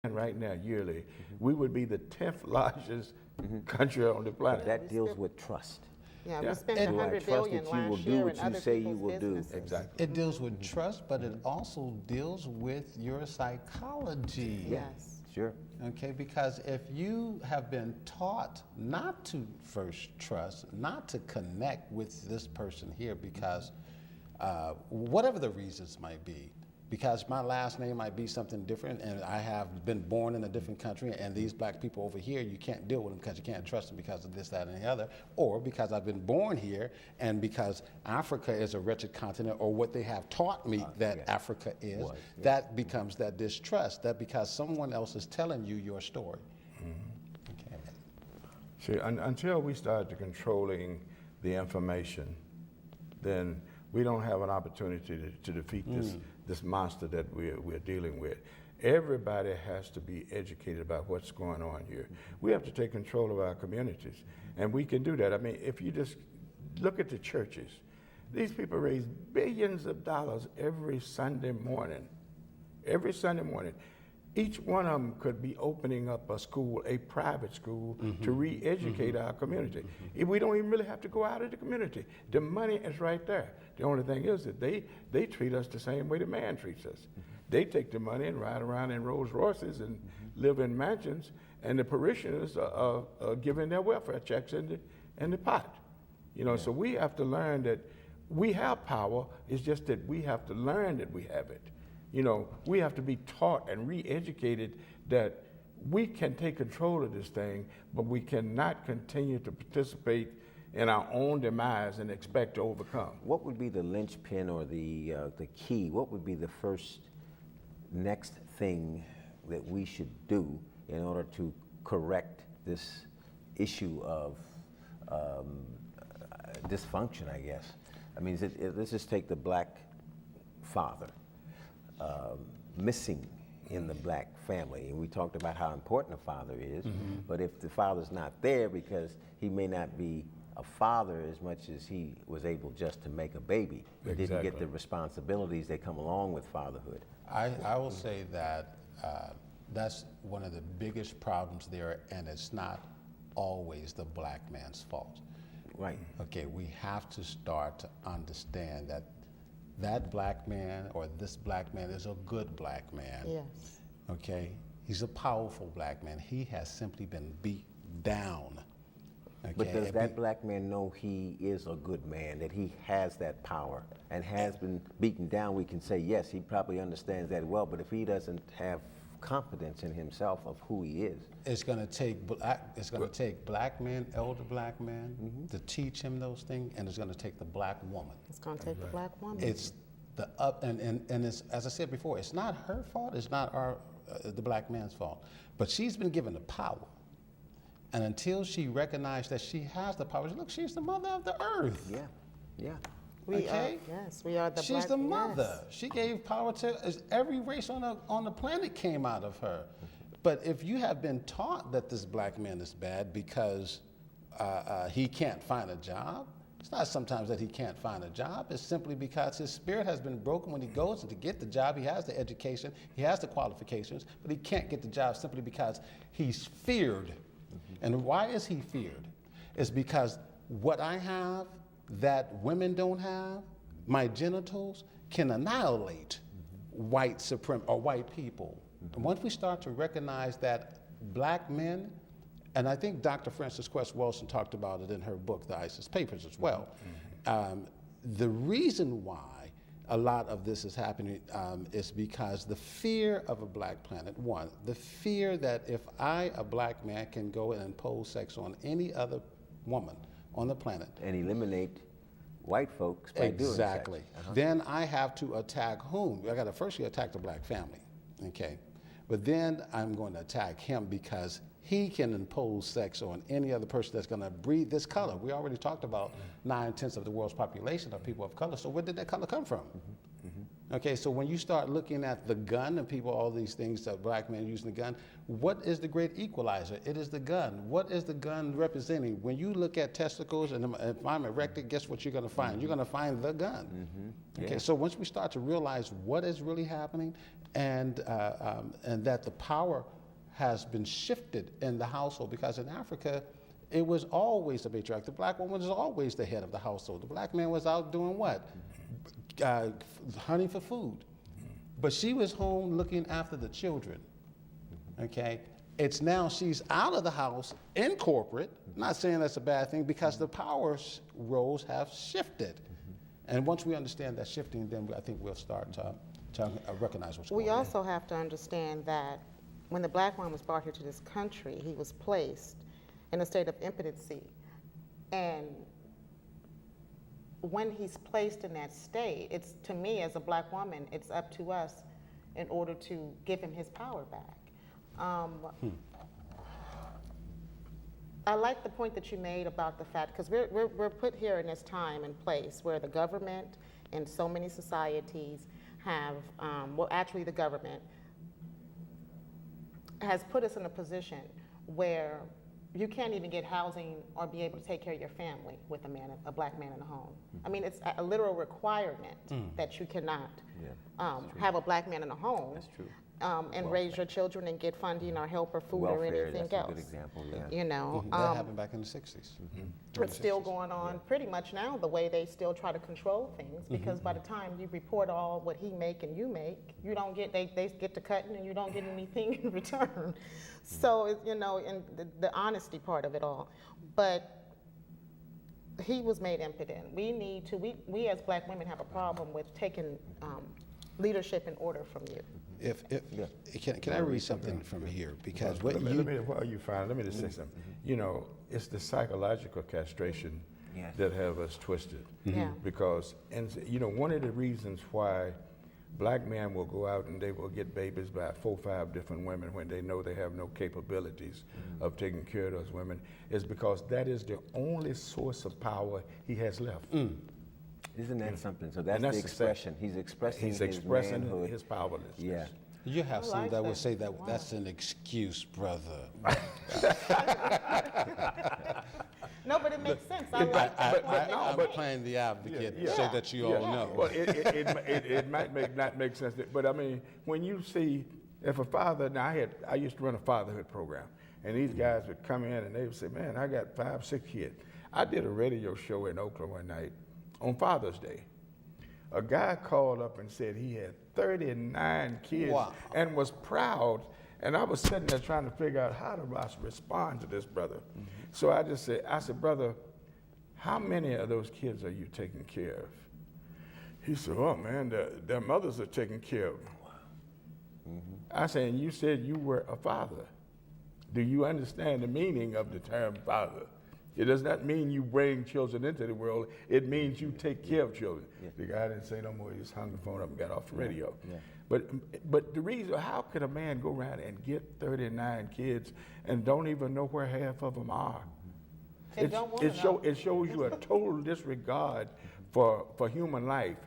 right now yearly, we would be the 10th largest country on the planet. That deals with trust. Yeah, Yeah. we spent Do I $100 trust billion that you will last do year what in you other say you people's will do? businesses. Exactly. It deals with trust, but it also deals with your psychology. Yes. Sure. Okay, because if you have been taught not to first trust, not to connect with this person here because whatever the reasons might be, because my last name might be something different and I have been born in a different country and these black people over here, you can't deal with them because you can't trust them because of this, that, and the other, or because I've been born here and because Africa is a wretched continent or what they have taught me that Africa is, that becomes that distrust, that because someone else is telling you your story. Okay. See, until we start to controlling the information, then we don't have an opportunity to defeat this monster that we're dealing with. Everybody has to be educated about what's going on here. We have to take control of our communities, and we can do that. I mean, if you just look at the churches, these people raise billions of dollars every Sunday morning. Every Sunday morning. Each one of them could be opening up a school, a private school, to re-educate our community. We don't even really have to go out of the community. The money is right there. The only thing is that they treat us the same way the man treats us. They take the money and ride around in Rolls Royces and live in mansions, and the parishioners are giving their welfare checks in the pot. You know, so we have to learn that we have power. It's just that we have to learn that we have it. You know, we have to be taught and re-educated that we can take control of this thing, but we cannot continue to participate in our own demise and expect to overcome. What would be the linchpin or the key? What would be the first next thing that we should do in order to correct this issue of dysfunction, I guess? I mean, let's just take the black father. Missing in the black family, and we talked about how important a father is, but if the father's not there because he may not be a father as much as he was able just to make a baby, didn't get the responsibilities that come along with fatherhood. I will say that that's one of the biggest problems there, and it's not always the black man's fault. Right. Okay, we have to start to understand that that black man or this black man is a good black man. Yes. Okay, he's a powerful black man. He has simply been beat down. Okay? But does that black man know he is a good man, that he has that power and has been beaten down? We can say, yes, he probably understands that well, but if he doesn't have confidence in himself of who he is. It's going to take black men, elder black men, to teach him those things, and it's going to take the black woman. It's going to take the black woman. It's the and it's, as I said before, it's not her fault. It's not the black man's fault. But she's been given the power, and until she recognized that she has the power, look, she's the mother of the earth. Yeah, yeah. We okay? Yes, we are the She's black the mother. Yes. She gave power to every race on the planet came out of her. But if you have been taught that this black man is bad because he can't find a job, it's not sometimes that he can't find a job. It's simply because his spirit has been broken when he goes to get the job. He has the education, he has the qualifications, but he can't get the job simply because he's feared. And why is he feared? It's because what I have that women don't have, my genitals, can annihilate white people. And once we start to recognize that black men, and I think Dr. Frances Cress Welsing talked about it in her book, The ISIS Papers, as well. The reason why a lot of this is happening is because the fear of a black planet, one, the fear that if I, a black man, can go and impose sex on any other woman on the planet. And eliminate white folks by doing sex. Exactly. Then I have to attack whom? I got to first attack the black family, okay? But then I'm going to attack him because he can impose sex on any other person that's going to breed this color. We already talked about 9/10 of the world's population are people of color, so where did that color come from? Okay, so when you start looking at the gun and people, all these things that black men using the gun, what is the great equalizer? It is the gun. What is the gun representing? When you look at testicles and if I'm erected, guess what you're going to find? You're going to find the gun. Okay, so once we start to realize what is really happening, and that the power has been shifted in the household, because in Africa, it was always the matriarch. The black woman was always the head of the household. The black man was out doing what? Hunting for food. But she was home looking after the children. Okay? It's now she's out of the house in corporate. Not saying that's a bad thing, because the power roles have shifted. And once we understand that shifting, then I think we'll start to recognize what's going on. We also have to understand that when the black man was brought here to this country, he was placed in a state of impotency. And when he's placed in that state, it's, to me as a black woman, it's up to us in order to give him his power back. I like the point that you made about the fact, because we're put here in this time and place where the government and so many societies have, well, actually the government has put us in a position where you can't even get housing or be able to take care of your family with a black man in the home. I mean, it's a literal requirement that you cannot have a black man in the home. That's true. And raise your children and get funding or help or food or Welfare, anything that's else. a good example, yeah. You know, That happened back in the 60s. it's still going on pretty much now, the way they still try to control things, because by the time you report all what he make and you make, you don't get, they get to cutting and you don't get anything in return. So, you know, and the honesty part of it all. But he was made impotent. We need to, we as black women have a problem with taking leadership in order from you. Can I read something from here? Because what While you find it, let me just say something. You know, it's the psychological castration that have us twisted. Yeah. Because, and you know, one of the reasons why black men will go out and they will get babies by 4 or 5 different women when they know they have no capabilities of taking care of those women is because that is the only source of power he has left. Isn't that something? So that's that's the the expression. He's expressing He's his expressing manhood. his powerlessness. Yeah. you have some like that would that. say that Wow. that's an excuse, brother. No, but it makes sense. I like that. I'm playing the advocate so that you all know. Well, it might not make sense, but I mean, when you see, if a father, now I used to run a fatherhood program, and these guys would come in and they would say, man, I got 5, 6 kids. I did a radio show in Oakland one night on Father's Day. A guy called up and said he had 39 kids and was proud. And I was sitting there trying to figure out how to respond to this brother. So I said, brother, how many of those kids are you taking care of? He said, oh man, their mothers are taking care of them. I said, and you said you were a father. Do you understand the meaning of the term father? It does not mean you bring children into the world. It means you take care of children. The guy didn't say no more. He just hung the phone up and got off the radio. But the reason, how could a man go around and get 39 kids and don't even know where half of them are? And don't wanna know. It shows you a total disregard for human life,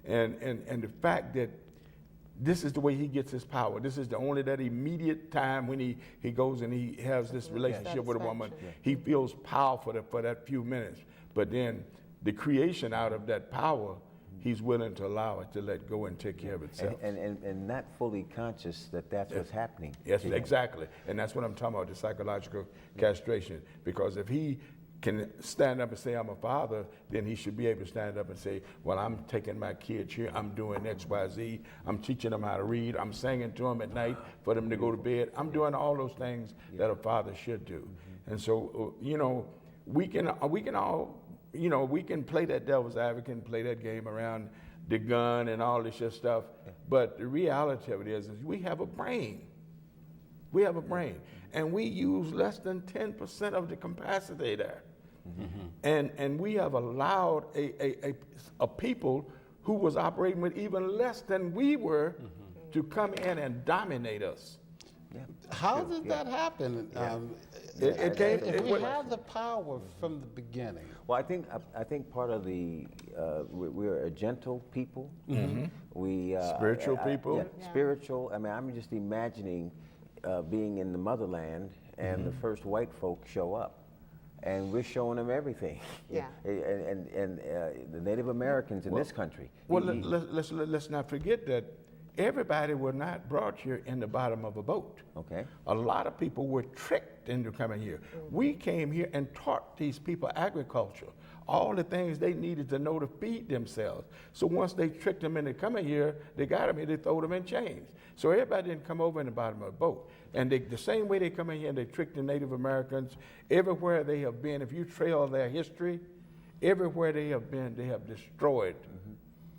and the fact that this is the way he gets his power. This is the only that immediate time when he goes and he has this relationship with a woman. He feels powerful for that few minutes. But then the creation out of that power, he's willing to allow it to let go and take care of itself. And not fully conscious that that's what's happening. Yes, exactly. And that's what I'm talking about, the psychological castration. Because if he can stand up and say, I'm a father, then he should be able to stand up and say, well, I'm taking my kids here, I'm doing X, Y, Z, I'm teaching them how to read, I'm singing to them at night for them to go to bed. I'm doing all those things that a father should do. And so, you know, we can all, you know, we can play that devil's advocate and play that game around the gun and all this shit stuff, but the reality of it is we have a brain. We have a brain, and we use less than 10% of the capacity there. And we have allowed a people who was operating with even less than we were to come in and dominate us. How did that happen? If we had the power from the beginning. Well, I think part of the we're a gentle people. We Spiritual people. Spiritual. I mean, I'm just imagining being in the motherland and the first white folk show up. And we're showing them everything. And the Native Americans in this country. Well, let's not forget that everybody was not brought here in the bottom of a boat. Okay. A lot of people were tricked into coming here. We came here and taught these people agriculture, all the things they needed to know to feed themselves. So once they tricked them into coming here, they got them here, they throw them in chains. So everybody didn't come over in the bottom of a boat. And the same way they come in here and they tricked the Native Americans, everywhere they have been, if you trail their history, everywhere they have been, they have destroyed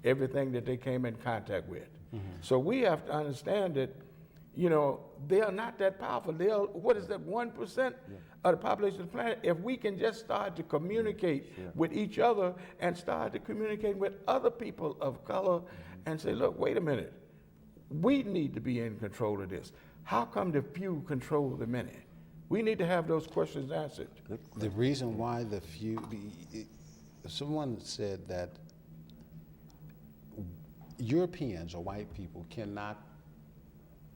everything that they came in contact with. So we have to understand that, you know, they are not that powerful. They are, what is that, 1% of the population of the planet? If we can just start to communicate with each other and start to communicate with other people of color and say, look, wait a minute, we need to be in control of this. How come the few control the many? We need to have those questions answered. The reason why the few, someone said that Europeans or white people cannot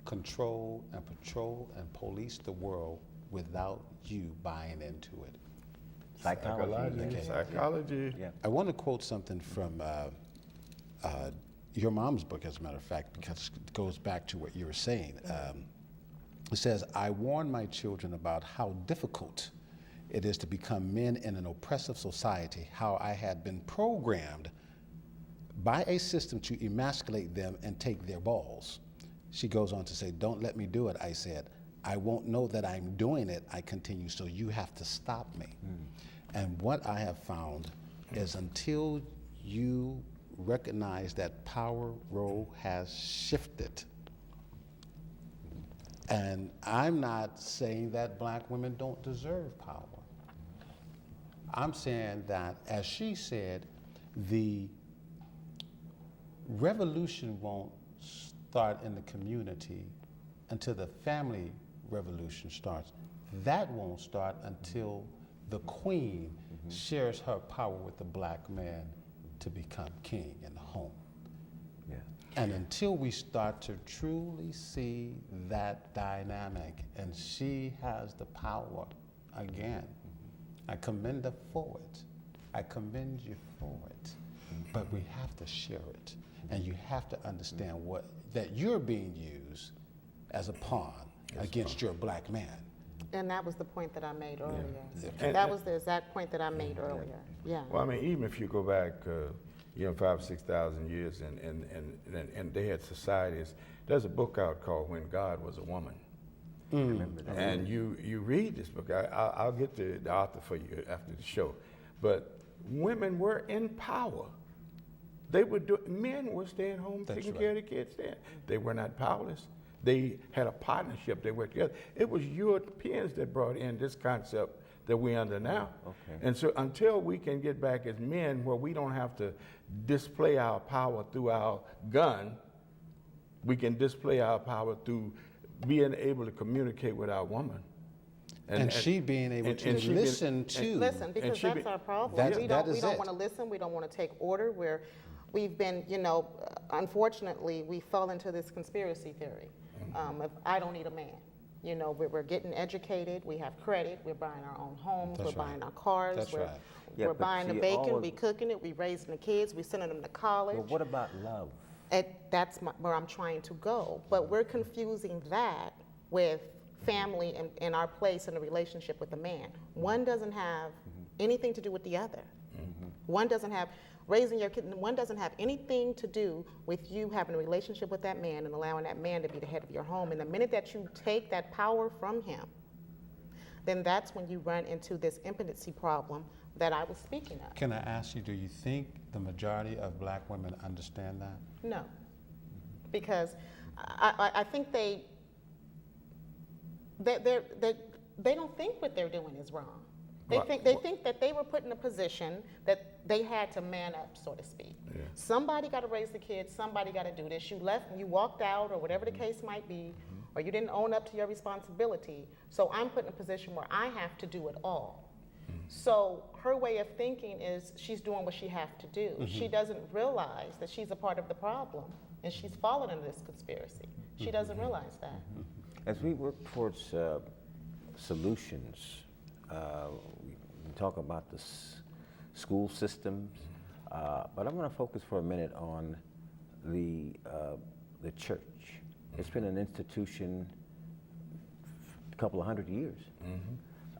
control and patrol and police the world without you buying into it. Psychology. Yeah. I want to quote something from your mom's book, as a matter of fact, because it goes back to what you were saying. It says, I warn my children about how difficult it is to become men in an oppressive society, how I had been programmed by a system to emasculate them and take their balls. She goes on to say, don't let me do it, I said. I won't know that I'm doing it, I continue, so you have to stop me. And what I have found is until you recognize that power role has shifted, and I'm not saying that black women don't deserve power. I'm saying that, as she said, the revolution won't start in the community until the family revolution starts. That won't start until the queen shares her power with the black man to become king in the home. Yeah. And until we start to truly see that dynamic, and she has the power again, I commend her for it. I commend you for it. But we have to share it. And you have to understand that you're being used as a pawn against your black man. And that was the point that I made earlier. And- That was the exact point that I made earlier. Yeah. Well, I mean, even if you go back, 5,000 or 6,000 years, and they had societies. There's a book out called "When God Was a Woman," and you read this book. I'll get the author for you after the show, but women were in power. They would do. Men were staying home, taking care of the kids. They were not powerless. They had a partnership. They worked together. It was Europeans that brought in this concept that we're under now. Okay. And so until we can get back as men where we don't have to display our power through our gun, we can display our power through being able to communicate with our woman. And she being able to listen to. Listen, because that's our problem. We don't want to listen. We don't want to take order. We've been, unfortunately, we fell into this conspiracy theory. If I don't need a man. We're getting educated. We have credit. We're buying our own homes. That's we're right. buying our cars. That's right. Yeah, We're but buying the see, bacon. We cooking it. We raising the kids. We sending them to college. But what about love? That's where I'm trying to go. But we're confusing that with family and our place in a relationship with a man. One doesn't have anything to do with the other. One doesn't have raising your kid. One doesn't have anything to do with you having a relationship with that man and allowing that man to be the head of your home. And the minute that you take that power from him, then that's when you run into this impotency problem that I was speaking of. Can I ask you, do you think the majority of black women understand that? No, because I think they don't think what they're doing is wrong. They think that they were put in a position that they had to man up, so to speak. Yeah. Somebody got to raise the kids. Somebody got to do this. You left and you walked out, or whatever the case might be, or you didn't own up to your responsibility. So I'm put in a position where I have to do it all. So her way of thinking is she's doing what she has to do. She doesn't realize that she's a part of the problem, and she's fallen into this conspiracy. She doesn't realize that. As we work towards solutions, we talk about the school systems, but I'm going to focus for a minute on the the church. It's been an institution a couple of 100 years.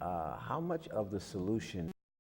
How much of the solution